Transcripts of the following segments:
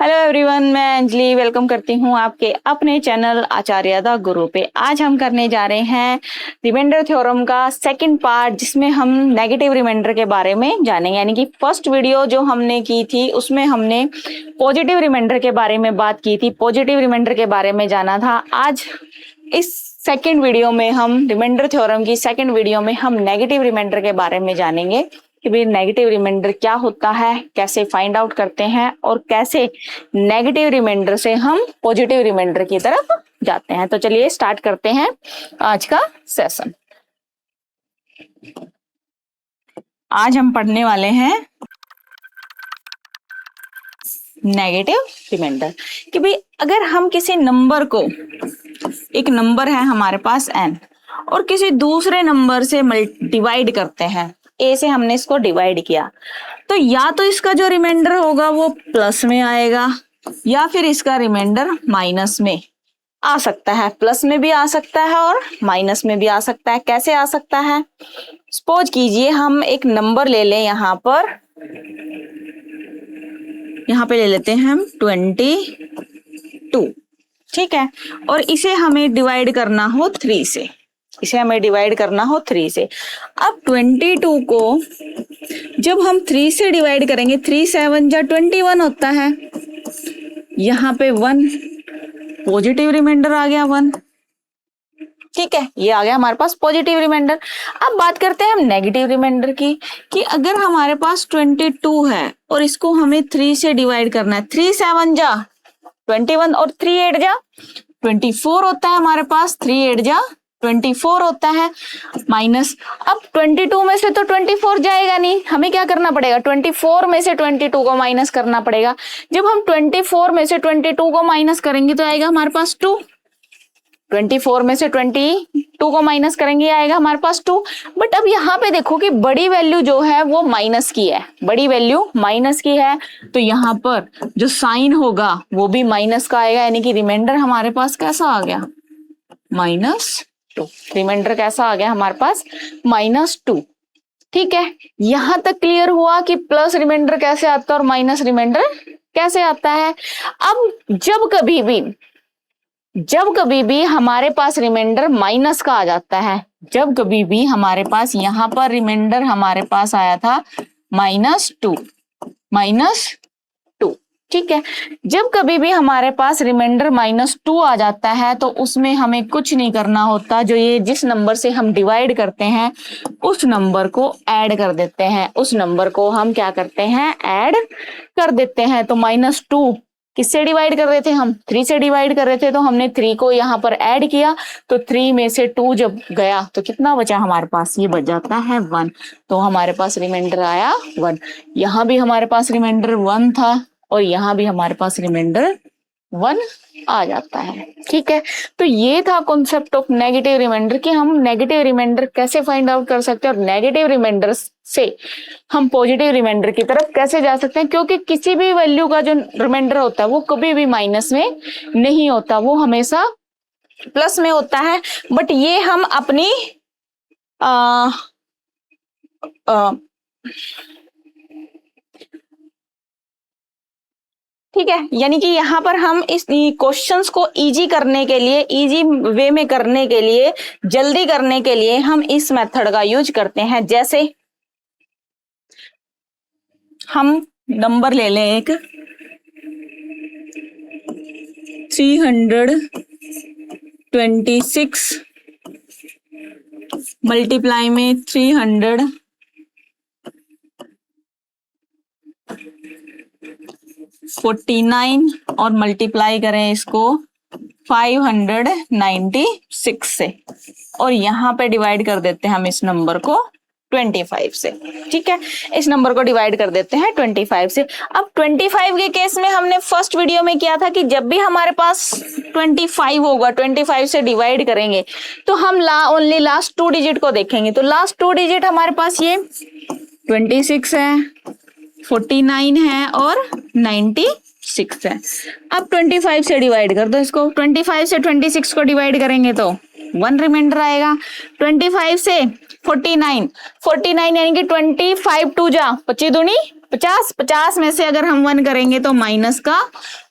Hello everyone, मैं Anjali welcome करती हूँ आपके अपने चैनल आचार्य द गुरु पे। आज हम करने जा रहे हैं रिमाइंडर थ्योरम का सेकंड पार्ट, जिसमें हम नेगेटिव रिमाइंडर के बारे में जानेंगे। यानी कि फर्स्ट वीडियो जो हमने की थी उसमें हमने पॉजिटिव रिमाइंडर के बारे में बात की थी, पॉजिटिव रिमाइंडर के बारे में जाना था। आज इस सेकंड वीडियो में हम रिमाइंडर थ्योरम की सेकंड वीडियो में हम नेगेटिव रिमाइंडर के बारे में जानेंगे कि भाई नेगेटिव रिमाइंडर क्या होता है, कैसे फाइंड आउट करते हैं और कैसे नेगेटिव रिमाइंडर से हम पॉजिटिव रिमाइंडर की तरफ जाते हैं। तो चलिए स्टार्ट करते हैं आज का सेशन। आज हम पढ़ने वाले हैं नेगेटिव रिमाइंडर कि भाई अगर हम किसी नंबर को, एक नंबर है हमारे पास n, और किसी दूसरे नंबर से डिवाइड करते हैं, a से हमने इसको डिवाइड किया, तो या तो इसका जो रिमाइंडर होगा वो प्लस में आएगा या फिर इसका रिमाइंडर माइनस में आ सकता है। प्लस में भी आ सकता है और माइनस में भी आ सकता है। कैसे आ सकता है? सपोज कीजिए हम एक नंबर ले लें, यहाँ पे ले लेते हैं हम 22, ठीक है, और इसे हमें डिवाइड करना हो 3 से। अब 22 को जब हम 3 से डिवाइड करेंगे, 3 7 जा 21 होता है। यहाँ पे 1 पॉजिटिव रिमाइंडर आ गया, 1, ठीक है, ये आ गया हमारे पास पॉजिटिव रिमाइंडर। अब बात करते हैं हम नेगेटिव रिमाइंडर की, कि अगर हमारे पास 22 है और इसको हमें 3 से डिवाइड करना है, 3 7 जा 21 और 3 8 जा 24 होता है हमारे पास, 3 8 जा 24 होता है, माइनस। अब 22 में से तो 24 जाएगा नहीं, हमें क्या करना पड़ेगा? 24 में से 22 को माइनस करना पड़ेगा। जब हम 24 में से 22 को माइनस करेंगे तो आएगा हमारे पास 2। 24 में से 22 को माइनस करेंगे, आएगा हमारे पास 2। बट अब यहाँ पे देखो कि बड़ी वैल्यू जो है वो माइनस की है, तो यहाँ पर जो साइन होगा वो भी माइनस का आएगा। यानी कि रिमाइंडर हमारे पास कैसा आ गया? -2। रिमाइंडर कैसा आ गया हमारे पास? -2। ठीक है, यहां तक क्लियर हुआ कि प्लस रिमाइंडर कैसे आता है और माइनस रिमाइंडर कैसे आता है। अब जब कभी भी हमारे पास रिमाइंडर माइनस का आ जाता है, जब कभी भी हमारे पास यहाँ पर रिमाइंडर हमारे पास आया था -2, ठीक है, जब कभी भी हमारे पास रिमाइंडर -2 आ जाता है तो उसमें हमें कुछ नहीं करना होता। जो ये जिस नंबर से हम डिवाइड करते हैं उस नंबर को ऐड कर देते हैं, उस नंबर को हम क्या करते हैं? ऐड कर देते हैं। तो -2 किससे डिवाइड कर रहे थे हम? 3 से डिवाइड कर रहे थे, तो हमने 3 को यहाँ पर ऐड किया, तो 3 में से 2 जब गया तो कितना बचा हमारे पास? ये बच जाता है 1। तो हमारे पास रिमाइंडर आया 1। यहाँ भी हमारे पास रिमाइंडर 1 था और यहाँ भी हमारे पास रिमाइंडर 1 आ जाता है। ठीक है, तो ये था कॉन्सेप्ट ऑफ नेगेटिव रिमाइंडर कि हम नेगेटिव रिमाइंडर कैसे फाइंड आउट कर सकते हैं और नेगेटिव रिमाइंडर से हम पॉजिटिव रिमाइंडर की तरफ कैसे जा सकते हैं। क्योंकि किसी भी वैल्यू का जो रिमाइंडर होता है वो कभी भी माइनस में नहीं होता, वो हमेशा प्लस में होता है। बट ये हम अपनी ठीक है, यानी कि यहाँ पर हम इस क्वेश्चंस को इजी करने के लिए, इजी वे में करने के लिए, जल्दी करने के लिए हम इस मेथड का यूज करते हैं। जैसे हम नंबर ले लें एक 326 मल्टीप्लाई में 349 और मल्टीप्लाई करें इसको 596 से, और यहाँ पे डिवाइड कर देते हैं हम इस नंबर को 25 से। ठीक है, इस नंबर को डिवाइड कर देते हैं 25 से। अब 25 के केस में हमने फर्स्ट वीडियो में किया था कि जब भी हमारे पास 25 होगा, 25 से डिवाइड करेंगे तो हम ओनली लास्ट 2 डिजिट को देखेंगे। तो लास्ट 2 डिजिट हमारे पास ये 26 है, 49 है और 96 है। अब 25 से डिवाइड कर दो इसको। 25 से 26 को डिवाइड करेंगे तो 1 रिमाइंडर आएगा। 25 से 49 यानी कि 25 2 जा 25 दूनी 50 में से अगर हम 1 करेंगे तो माइनस का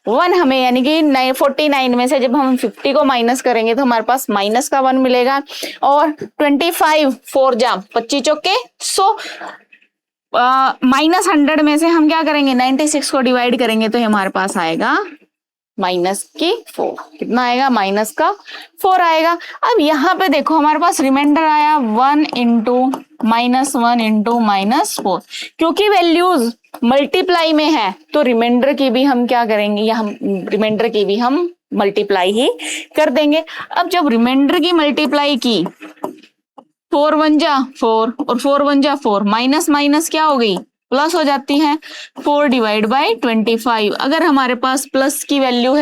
1 हमें, यानी कि 49 में से जब हम 50 को माइनस करेंगे तो हमारे पास माइनस का 1 मिलेगा। और 25 4 जा 25 चौके 100, माइनस 100 में से हम क्या करेंगे 96 को डिवाइड करेंगे तो हमारे पास आएगा माइनस की 4। कितना आएगा? माइनस का 4 आएगा। अब यहाँ पे देखो हमारे पास रिमाइंडर आया 1 इंटू -1 इंटू -4। क्योंकि वैल्यूज मल्टीप्लाई में है तो रिमाइंडर की भी हम क्या करेंगे, या हम रिमाइंडर की भी हम मल्टीप्लाई ही कर देंगे। अब जब रिमाइंडर की मल्टीप्लाई की 4 1 जा 4 और 4 1 जा 4, माइनस माइनस क्या हो गई? प्लस हो जाती है। 4 डिवाइड बाई 25। अगर हमारे पास प्लस की वैल्यू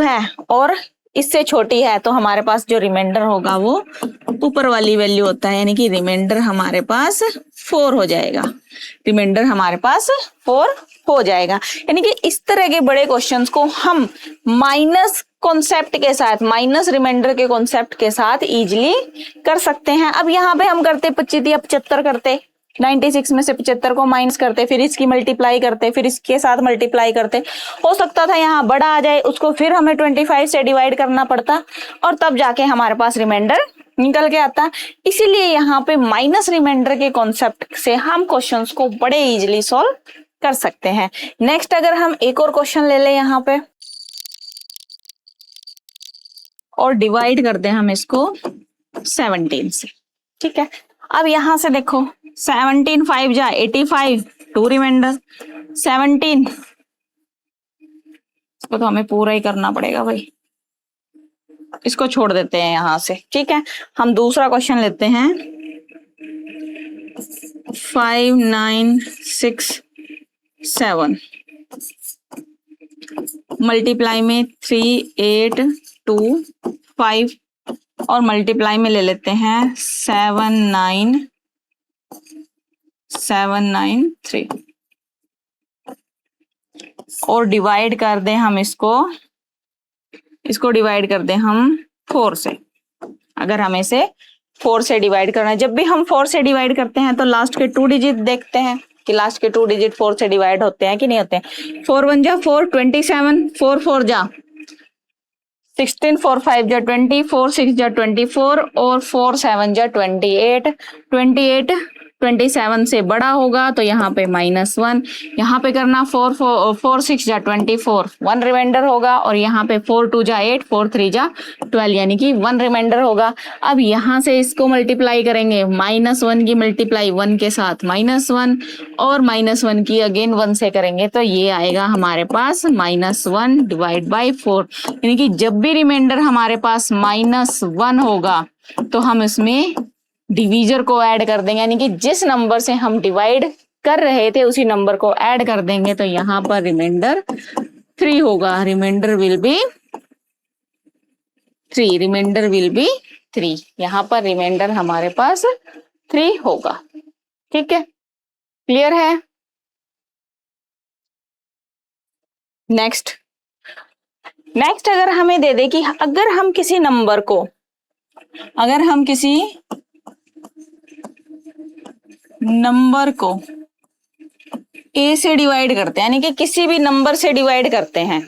है और इससे छोटी है तो हमारे पास जो रिमाइंडर होगा वो ऊपर वाली वैल्यू होता है, यानी कि रिमाइंडर हमारे पास 4 हो जाएगा। रिमाइंडर हमारे पास 4 हो जाएगा। यानी कि इस तरह के बड़े क्वेश्चंस को हम माइनस कॉन्सेप्ट के साथ, माइनस रिमाइंडर के कॉन्सेप्ट के साथ इजीली कर सकते हैं। अब यहाँ पे हम करते 25 या 75 करते, 96 में से 75 को माइनस करते, फिर इसकी मल्टीप्लाई करते, फिर इसके साथ मल्टीप्लाई करते। हो सकता था यहाँ बड़ा आ जाए, उसको फिर हमें 25 से डिवाइड करना पड़ता और तब जाके हमारे पास रिमाइंडर निकल के आता। इसीलिए यहाँ पे माइनस रिमाइंडर के कॉन्सेप्ट से हम क्वेश्चंस को बड़े इजीली सॉल्व कर सकते हैं। नेक्स्ट अगर हम एक और क्वेश्चन ले लें यहाँ पे और डिवाइड कर दें हम इसको 17 से, ठीक है। अब यहां से देखो 17 5 जा 85, 2 रिमाइंडर 17, इसको तो हमें पूरा ही करना पड़ेगा भाई, इसको छोड़ देते हैं यहां से, ठीक है। हम दूसरा क्वेश्चन लेते हैं 5 9 6 7, मल्टीप्लाई में 3 8 2 5 और मल्टीप्लाई में ले लेते हैं 7 9 3 और डिवाइड कर दें हम इसको डिवाइड कर दें हम 4 से। अगर हमें से 4 से डिवाइड करना है, जब भी हम 4 से डिवाइड करते हैं तो लास्ट के 2 डिजिट देखते हैं कि लास्ट के 2 डिजिट 4 से डिवाइड होते हैं कि नहीं होते हैं। 4 1 जा 4 27, 4 4 जा 16, 4 5 जा 20, 4 6 जा 24 और 4 7 जा 28। 28 27 से बड़ा होगा तो यहाँ पे -1, यहाँ पे करना 4 6 जा 24, 1 रिमाइंडर होगा और यहाँ पे 4 2 जा 8, 4 3 जा 12, यानी कि 1 रिमाइंडर होगा। अब यहाँ से इसको मल्टीप्लाई करेंगे, -1 की मल्टीप्लाई 1 के साथ -1 और -1 की अगेन 1 से करेंगे तो ये आएगा हमारे पास -1 डिवाइड बाई 4। यानी कि जब भी रिमाइंडर हमारे पास -1 होगा तो हम इसमें डिवीजर को ऐड कर देंगे, यानी कि जिस नंबर से हम डिवाइड कर रहे थे उसी नंबर को ऐड कर देंगे तो यहाँ पर रिमाइंडर 3 होगा। Reminder will be 3। यहाँ पर रिमाइंडर हमारे पास 3 होगा, ठीक है। क्लियर है? नेक्स्ट अगर हमें दे दे कि अगर हम किसी नंबर को a से डिवाइड करते हैं, यानी कि किसी भी नंबर से डिवाइड करते हैं,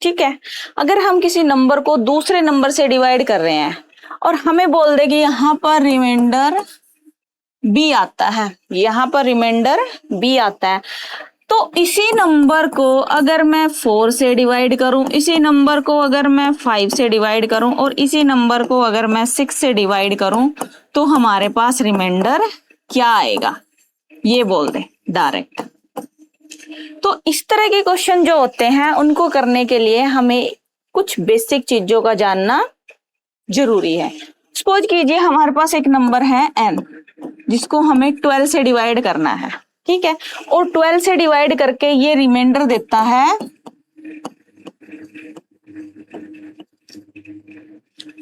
ठीक है। अगर हम किसी नंबर को दूसरे नंबर से डिवाइड कर रहे हैं और हमें बोल दे कि यहाँ पर रिमाइंडर b आता है, तो इसी नंबर को अगर मैं 4 से डिवाइड करूं, इसी नंबर को अगर मैं 5 से डिवाइड करूं और इसी नंबर को अगर मैं 6 से डिवाइड करूं तो हमारे पास रिमाइंडर क्या आएगा, ये बोल दे डायरेक्ट। तो इस तरह के क्वेश्चन जो होते हैं उनको करने के लिए हमें कुछ बेसिक चीजों का जानना जरूरी है। सपोज कीजिए हमारे पास एक नंबर है n, जिसको हमें 12 से डिवाइड करना है, ठीक है। और 12 से डिवाइड करके ये रिमाइंडर देता है,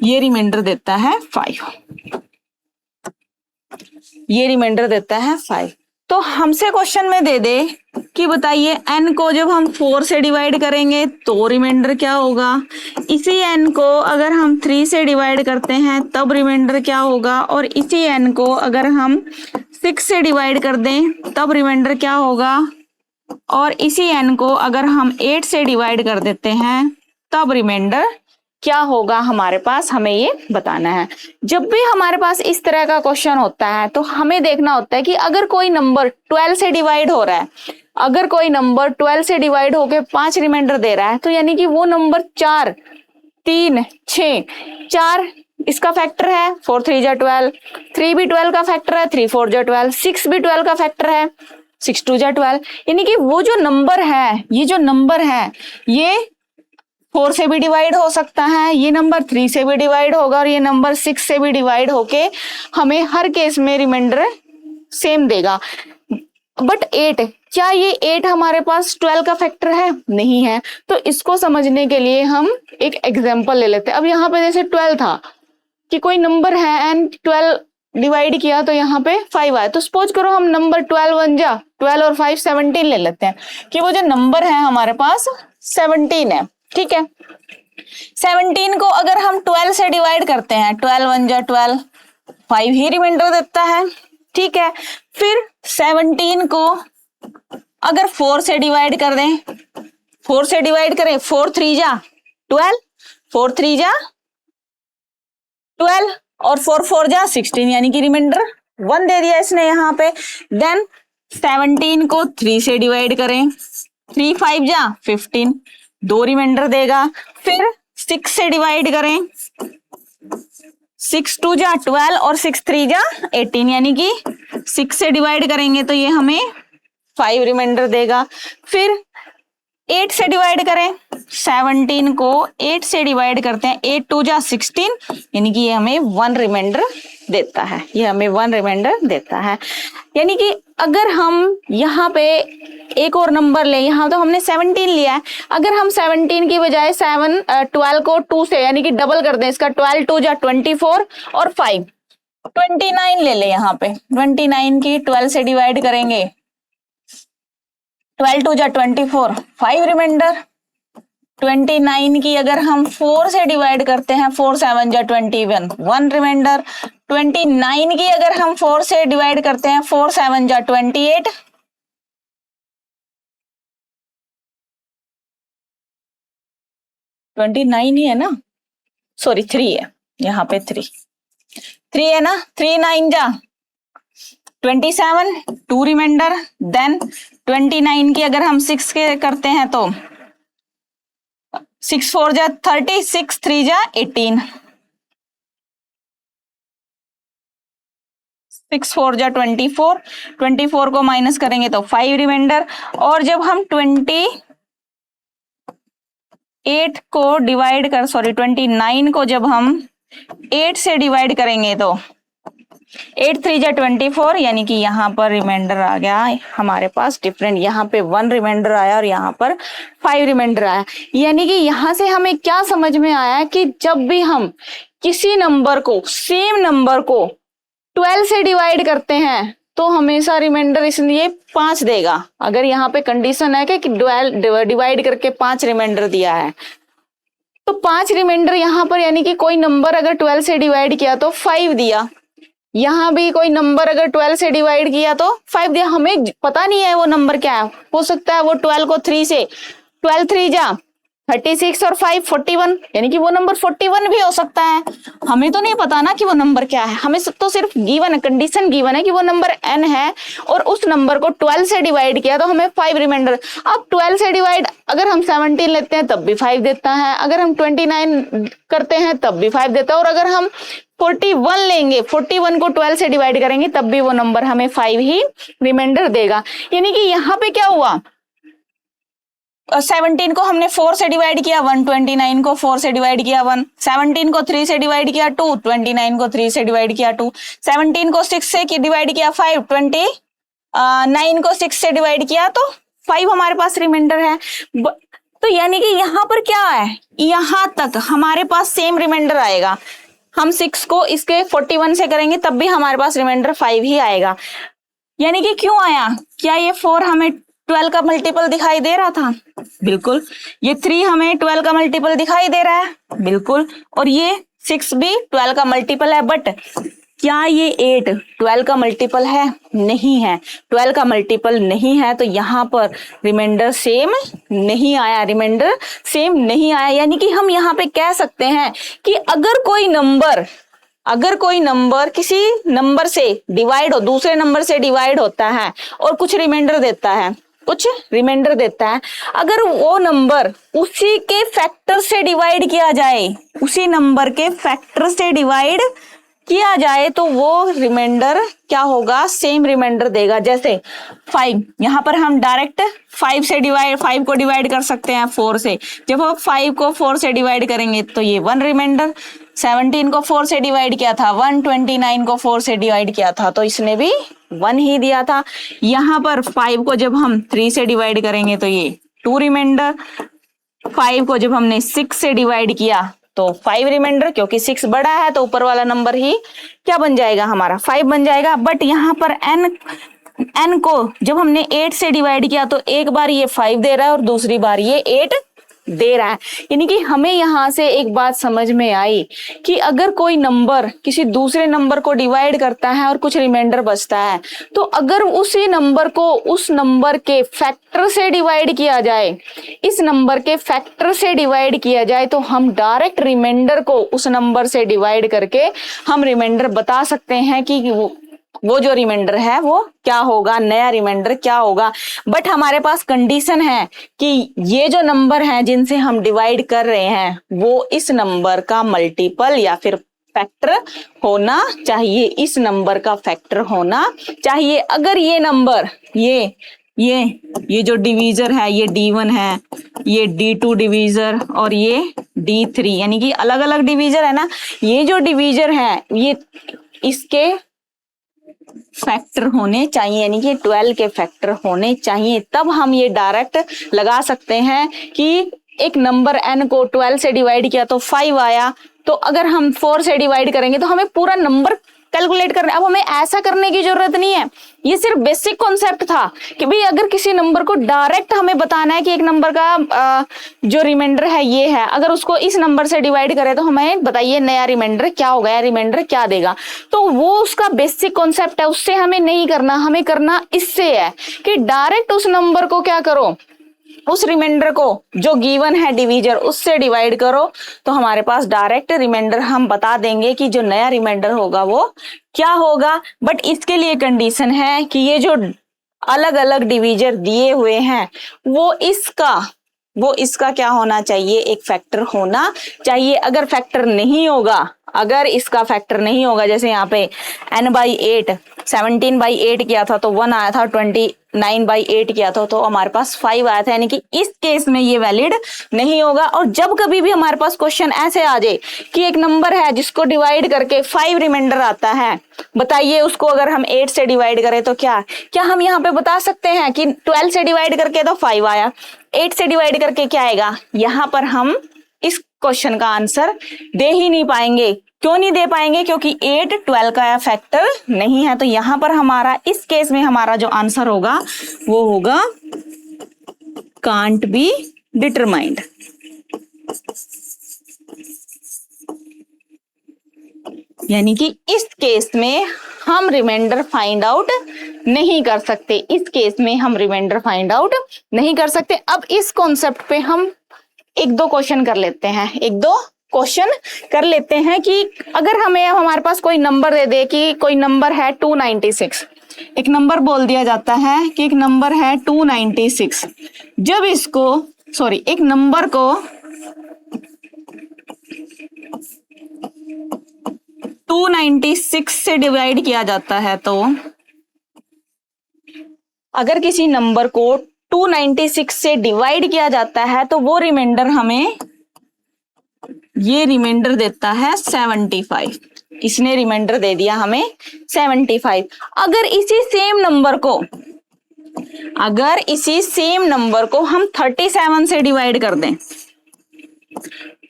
ये रिमाइंडर देता है 5, ये रिमाइंडर देता है 5। तो हमसे क्वेश्चन में दे दे कि बताइए n को जब हम 4 से डिवाइड करेंगे तो रिमाइंडर क्या होगा, इसी n को अगर हम 3 से डिवाइड करते हैं तब रिमाइंडर क्या होगा, और इसी n को अगर हम 6 से डिवाइड कर दें तब रिमाइंडर क्या होगा, और इसी n को अगर हम 8 से डिवाइड कर देते हैं तब रिमाइंडर क्या होगा हमारे पास, हमें ये बताना है। जब भी हमारे पास इस तरह का क्वेश्चन होता है तो हमें देखना होता है कि अगर कोई नंबर 12 से डिवाइड हो रहा है, अगर कोई नंबर 12 से डिवाइड होके 5 रिमाइंडर दे रहा है, तो यानी कि वो नंबर 4, 3, 6, 4 इसका फैक्टर है, 4 3 जा 12, 3 भी 12 का फैक्टर है, 3 4 जा 12, 6 भी 12 का फैक्टर है, 6 2 जा 12। यानी कि वो जो नंबर है, ये जो नंबर है ये 4 से भी डिवाइड हो सकता है, ये नंबर 3 से भी डिवाइड होगा, और ये नंबर 6 से भी डिवाइड होके हमें हर केस में रिमाइंडर सेम देगा। बट 8, क्या ये 8 हमारे पास 12 का फैक्टर है? नहीं है। तो इसको समझने के लिए हम एक एग्जांपल ले लेते हैं। अब यहाँ पे जैसे 12 था कि कोई नंबर है एंड 12 डिवाइड किया तो यहाँ पे 5 आया, तो सपोज करो हम नंबर 12 1 जा 12 और 5 17 ले लेते हैं कि वो जो नंबर है हमारे पास 17 है। ठीक है, 17 को अगर हम 12 से डिवाइड करते हैं, 12 1 जा 12, 5 ही रिमाइंडर देता है। ठीक है, फिर 17 को अगर 4 से डिवाइड कर दें, 4 से डिवाइड करें, 4 3 जा 12, 4 3 जा 12 और 4 4 जा 16, यानी कि रिमाइंडर 1 दे दिया इसने यहाँ पे। देन 17 को 3 से डिवाइड करें, 3 5 जा 15, 2 रिमाइंडर देगा। फिर 6 से डिवाइड करें, 6 2 जा 12 और 6 3 जा 18, यानी कि 6 से डिवाइड करेंगे तो ये हमें 5 रिमाइंडर देगा। फिर 8 से डिवाइड करें, 17 को 8 से डिवाइड करते हैं, 8 2 जा 16, यानी कि ये हमें 1 रिमाइंडर देता है, ये हमें 1 रिमाइंडर देता है। यानी कि अगर हम यहाँ पे एक और नंबर ले, यहाँ तो हमने 17 लिया है, अगर हम 17 की बजाय 12 को 2 से यानी कि डबल कर दें, इसका 12 2 जा 24 और 5 29 ले ले। यहाँ पे 29 की 12 से डिवाइड करेंगे, 12 2 जा 24, 5 रिमाइंडर। 29 की अगर हम 4 से डिवाइड करते हैं, 4 7 जा 21, 1 रिमाइंडर। 29 की अगर हम 4 से डिवाइड करते हैं, 4 7 जा 28, 29 ही है ना, सॉरी 3 है, यहाँ पे 3 है ना, 3 9 जा 27, 2 रिमाइंडर। देन 29 की अगर हम 6 के करते हैं तो 6 4 जा 30, 6 3 जा 18, 6 4 जा 24, 24 को माइनस करेंगे तो 5 रिमाइंडर। और जब हम 28 को डिवाइड कर, सॉरी 29 को जब हम 8 से डिवाइड करेंगे तो 8 3 जा 24, यानी कि यहाँ पर रिमाइंडर आ गया हमारे पास डिफरेंट, यहाँ पे 1 रिमाइंडर आया और यहाँ पर 5 रिमाइंडर आया। यानी कि यहाँ से हमें क्या समझ में आया कि जब भी हम किसी नंबर को, सेम नंबर को 12 से डिवाइड करते हैं तो हमेशा रिमाइंडर इसलिए 5 देगा। अगर यहाँ पे कंडीशन है कि 12 डिवाइड करके 5 रिमाइंडर दिया है तो 5 रिमाइंडर यहाँ पर, यानी कि कोई नंबर अगर 12 से डिवाइड किया तो 5 दिया, यहाँ भी कोई नंबर अगर 12 से डिवाइड किया तो 5 दिया। हमें पता नहीं है वो नंबर क्या है, हो सकता है वो 12 को 3 से, 12 3 जा 36 और 5 41, यानी कि वो नंबर 41 भी हो सकता है। हमें तो नहीं पता ना कि वो नंबर क्या है, हमें तो सिर्फ गिवन है, कंडीशन गिवन है कि वो नंबर n है और उस नंबर को 12 से डिवाइड किया तो हमें 5 रिमाइंडर। अब 12 से डिवाइड अगर हम 17 लेते हैं तब भी 5 देता है, अगर हम 29 करते हैं तब भी 5 देता है, और अगर हम 41 लेंगे, 41 को 12 से डिवाइड करेंगे तब भी वो नंबर हमें 5 ही रिमाइंडर देगा। यानी कि यहाँ पे क्या हुआ, 17 को हमने 4 से डिवाइड किया 1, 29 को 4 से डिवाइड किया 1, 17 को 3 से डिवाइड किया 2, 29 को 3 से डिवाइड किया 2, 17 को 6 से डिवाइड किया 5, 29 को 6 से डिवाइड किया तो 5 हमारे पास रिमाइंडर है। तो यानी कि यहाँ पर क्या है, यहाँ तक हमारे पास सेम रिमाइंडर आएगा। हम 6 को इसके 41 से करेंगे तब भी हमारे पास रिमाइंडर 5 ही आएगा। यानी कि क्यों आया, क्या ये 4 हमें 12 का मल्टीपल दिखाई दे रहा था? बिल्कुल। ये 3 हमें 12 का मल्टीपल दिखाई दे रहा है? बिल्कुल। और ये 6 भी 12 का मल्टीपल है, बट क्या ये 8 12 का मल्टीपल है? नहीं है, 12 का मल्टीपल नहीं है, तो यहाँ पर रिमाइंडर सेम नहीं आया, रिमाइंडर सेम नहीं आया। यानी कि हम यहाँ पे कह सकते हैं कि अगर कोई नंबर किसी नंबर से डिवाइड हो, दूसरे नंबर से डिवाइड होता है और कुछ रिमाइंडर देता है, अगर वो नंबर उसी के फैक्टर से डिवाइड किया जाए, उसी नंबर के फैक्टर से डिवाइड किया जाए, तो वो रिमाइंडर क्या होगा? सेम रिमाइंडर देगा। जैसे 5, यहाँ पर हम डायरेक्ट 5 को डिवाइड कर सकते हैं 4 से। जब हम 5 को 4 से डिवाइड करेंगे तो ये 1 रिमाइंडर, 17 को 4 से डिवाइड किया था 1, 29 को 4 से डिवाइड किया था तो इसने भी 1 ही दिया था। यहाँ पर 5 को जब हम 3 से डिवाइड करेंगे तो ये 2 रिमाइंडर, 5 को जब हमने 6 से डिवाइड किया तो 5 रिमाइंडर, क्योंकि 6 बड़ा है तो ऊपर वाला नंबर ही क्या बन जाएगा? हमारा 5 बन जाएगा। बट यहाँ पर n को जब हमने 8 से डिवाइड किया तो एक बार ये 5 दे रहा है और दूसरी बार ये 8 दे रहा है। यानी कि हमें यहाँ से एक बात समझ में आई कि अगर कोई नंबर किसी दूसरे नंबर को डिवाइड करता है और कुछ रिमाइंडर बचता है, तो अगर उसी नंबर को उस नंबर के फैक्टर से डिवाइड किया जाए, इस नंबर के फैक्टर से डिवाइड किया जाए, तो हम डायरेक्ट रिमाइंडर को उस नंबर से डिवाइड करके हम रिमाइंडर बता सकते हैं कि वो जो रिमाइंडर है वो क्या होगा, नया रिमाइंडर क्या होगा। बट हमारे पास कंडीशन है कि ये जो नंबर हैं जिनसे हम डिवाइड कर रहे हैं वो इस नंबर का मल्टीपल या फिर फैक्टर होना चाहिए, इस नंबर का फैक्टर होना चाहिए। अगर ये नंबर ये जो डिवीजर है ये D1 है, ये D2 डिवीजर और ये D3, यानी कि अलग अलग डिवीजर है ना, ये जो डिवीजर है ये इसके फैक्टर होने चाहिए, यानी कि 12 के फैक्टर होने चाहिए। तब हम ये डायरेक्ट लगा सकते हैं कि एक नंबर n को 12 से डिवाइड किया तो 5 आया, तो अगर हम 4 से डिवाइड करेंगे तो हमें पूरा नंबर कैलकुलेट करना। अब हमें ऐसा करने की जरूरत नहीं है, ये सिर्फ बेसिक कॉन्सेप्ट था कि भाई अगर किसी नंबर को डायरेक्ट हमें बताना है कि एक नंबर का जो रिमाइंडर है ये है, अगर उसको इस नंबर से डिवाइड करें तो हमें बताइए नया रिमाइंडर क्या होगा, या रिमाइंडर क्या देगा। तो वो उसका बेसिक कॉन्सेप्ट है, उससे हमें नहीं करना, हमें करना इससे है कि डायरेक्ट उस नंबर को क्या करो, उस रिमाइंडर को जो गिवन है डिवीजर उससे डिवाइड करो, तो हमारे पास डायरेक्ट रिमाइंडर हम बता देंगे कि जो नया रिमाइंडर होगा वो क्या होगा। बट इसके लिए कंडीशन है कि ये जो अलग अलग डिवीजर दिए हुए हैं वो इसका क्या होना चाहिए, एक फैक्टर होना चाहिए। अगर फैक्टर नहीं होगा, अगर इसका फैक्टर नहीं होगा, जैसे यहाँ पे n/8 17/8 किया था तो 1 आया था, 29/8 किया था तो हमारे पास 5 आया था, यानी कि इस केस में ये वैलिड नहीं होगा। और जब कभी भी हमारे पास क्वेश्चन ऐसे आ जाए कि एक नंबर है जिसको डिवाइड करके 5 रिमाइंडर आता है, बताइए उसको अगर हम 8 से डिवाइड करें तो क्या हम यहाँ पे बता सकते हैं कि 12 से डिवाइड करके तो 5 आया, 8 से डिवाइड करके क्या आएगा? यहाँ पर हम इस क्वेश्चन का आंसर दे ही नहीं पाएंगे। क्यों नहीं दे पाएंगे? क्योंकि 8 12 का फैक्टर नहीं है। तो यहाँ पर हमारा इस केस में हमारा जो आंसर होगा वो होगा कांट बी डिटरमाइंड। यानी कि इस केस में हम रिमाइंडर फाइंड आउट नहीं कर सकते, इस केस में हम रिमाइंडर फाइंड आउट नहीं कर सकते। अब इस कॉन्सेप्ट पे हम एक दो क्वेश्चन कर लेते हैं कि अगर हमारे पास कोई नंबर दे दे कि कोई नंबर है 296, एक नंबर बोल दिया जाता है कि एक नंबर है 296, जब एक नंबर को 296 से डिवाइड किया जाता है, तो अगर किसी नंबर को 296 से डिवाइड किया जाता है तो वो रिमाइंडर हमें ये रिमाइंडर देता है 75। इसने रिमाइंडर दे दिया हमें 75। अगर इसी सेम नंबर को हम 37 से डिवाइड कर दें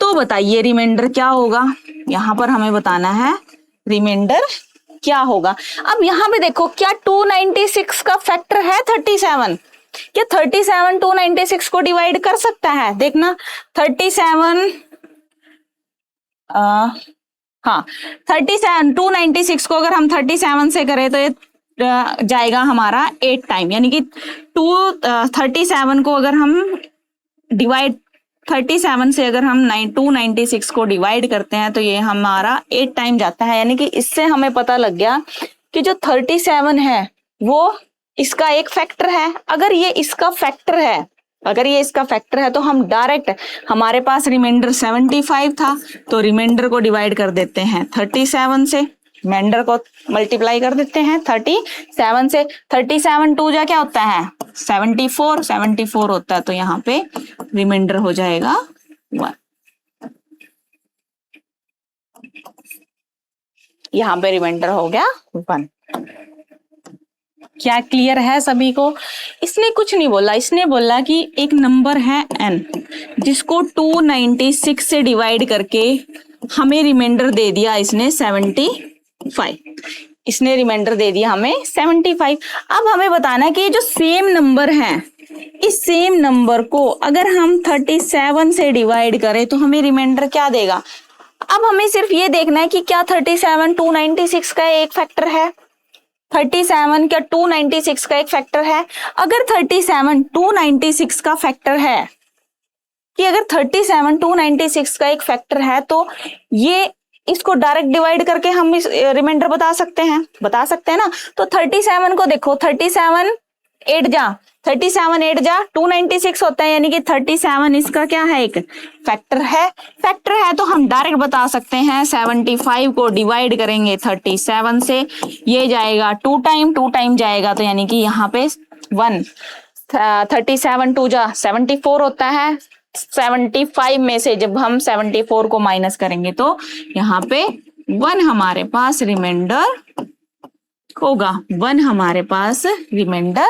तो बताइए रिमाइंडर क्या होगा? यहां पर हमें बताना है रिमाइंडर क्या होगा। अब यहां पे देखो, क्या 296 का फैक्टर है 37? क्या 37 296 को डिवाइड कर सकता है? देखना 37 हाँ 37, 296 को अगर हम 37 से करें तो ये जाएगा हमारा 8 टाइम, यानी कि 37 को अगर हम डिवाइड 37 से अगर हम 296 को डिवाइड करते हैं तो ये हमारा 8 टाइम जाता है। यानी कि इससे हमें पता लग गया कि जो 37 है वो इसका एक फैक्टर है। अगर ये इसका फैक्टर है, अगर ये इसका फैक्टर है तो हम डायरेक्ट, हमारे पास रिमाइंडर 75 था तो रिमाइंडर को डिवाइड कर देते हैं 37 से, रिमाइंडर को मल्टीप्लाई कर देते हैं 37 से। 37 2 जा क्या होता है 74, 74 होता है तो यहाँ पे रिमाइंडर हो जाएगा 1। यहाँ पे रिमाइंडर हो गया 1। क्या क्लियर है सभी को? इसने कुछ नहीं बोला, इसने बोला कि एक नंबर है n जिसको 296 से डिवाइड करके हमें रिमाइंडर दे दिया इसने 75। इसने रिमाइंडर दे दिया हमें 75। अब हमें बताना है कि ये जो सेम नंबर है, इस सेम नंबर को अगर हम 37 से डिवाइड करें तो हमें रिमाइंडर क्या देगा। अब हमें सिर्फ ये देखना है कि क्या 37 296 का एक फैक्टर है, 37 क्या 296 का एक फैक्टर है। अगर 37 296 का फैक्टर है, कि अगर 37 296 का एक फैक्टर है तो ये इसको डायरेक्ट डिवाइड करके हम इस रिमाइंडर बता सकते हैं ना। तो 37 को देखो, 37 8 जा 296 होता है, यानी कि 37 इसका क्या है एक फैक्टर है तो हम डायरेक्ट बता सकते हैं 75 को डिवाइड करेंगे 37 से, ये जाएगा 2 टाइम जाएगा तो यानी कि यहाँ पे 1। 37 2 जा 74 होता है, 75 में से जब हम 74 को माइनस करेंगे तो यहाँ पे 1 हमारे पास रिमाइंडर होगा, 1 हमारे पास रिमाइंडर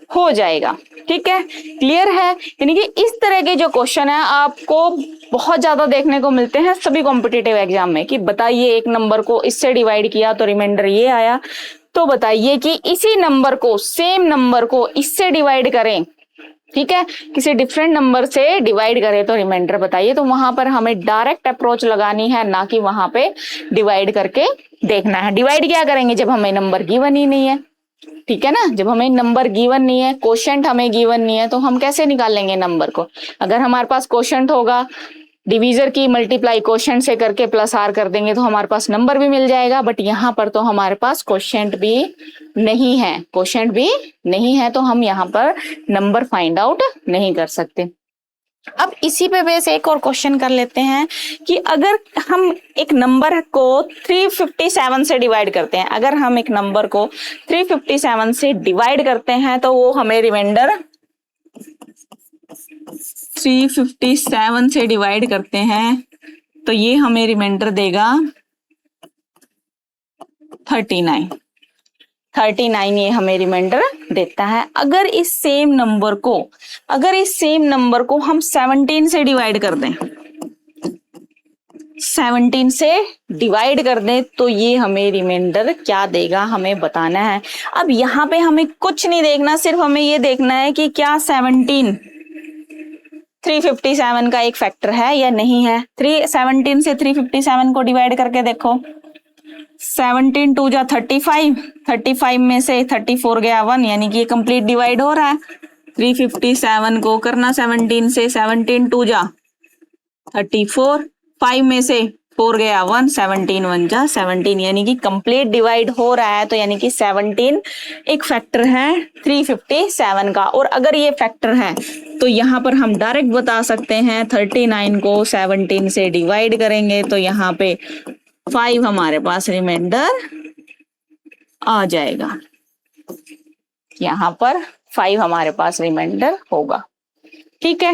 हो जाएगा। ठीक है, क्लियर है। यानी कि इस तरह के जो क्वेश्चन है आपको बहुत ज्यादा देखने को मिलते हैं सभी कॉम्पिटिटिव एग्जाम में, कि बताइए एक नंबर को इससे डिवाइड किया तो रिमाइंडर ये आया, तो बताइए कि इसी नंबर को, सेम नंबर को इससे डिवाइड करें, ठीक है, किसी डिफरेंट नंबर से डिवाइड करें तो रिमाइंडर बताइए। तो वहां पर हमें डायरेक्ट अप्रोच लगानी है, ना कि वहां पे डिवाइड करके देखना है। डिवाइड क्या करेंगे जब हमें नंबर गिवन ही नहीं है, ठीक है ना, जब हमें नंबर गिवन नहीं है, कोशेंट हमें गिवन नहीं है तो हम कैसे निकालेंगे नंबर को। अगर हमारे पास कोशेंट होगा, डिवीजर की मल्टीप्लाई कोशेंट से करके प्लस आर कर देंगे तो हमारे पास नंबर भी मिल जाएगा। बट यहाँ पर तो हमारे पास कोशेंट भी नहीं है, तो हम यहाँ पर नंबर फाइंड आउट नहीं कर सकते। अब इसी पे बेस एक और क्वेश्चन कर लेते हैं कि अगर हम एक नंबर को 357 से डिवाइड करते हैं, अगर हम एक नंबर को 357 से डिवाइड करते हैं तो वो हमें रिमाइंडर 357 से डिवाइड करते हैं तो ये हमें रिमाइंडर देगा 39 ये हमें रिमाइंडर देता है। अगर इस सेम नंबर को हम 17 से डिवाइड कर दें, 17 से डिवाइड कर दें तो ये हमें रिमाइंडर क्या देगा, हमें बताना है। अब यहाँ पे हमें कुछ नहीं देखना, सिर्फ हमें ये देखना है कि क्या 17 357 का एक फैक्टर है या नहीं है। 17 से 357 को डिवाइड करके देखो, 17 2 जा 35 में से 34 गया 1, यानी कि ये कंप्लीट डिवाइड हो रहा है। 357 को करना 17 से, 17 2 जा 34, 5 में से 4 गया 1, 17 1 जा 17, यानी कि कंप्लीट डिवाइड हो रहा है। तो यानी कि 17 एक फैक्टर है 357 का। और अगर ये फैक्टर है तो यहाँ पर हम डायरेक्ट बता सकते हैं 39 को 17 से डिवाइड करेंगे तो यहाँ पे 5 हमारे पास रिमाइंडर आ जाएगा, यहाँ पर 5 हमारे पास रिमाइंडर होगा। ठीक है।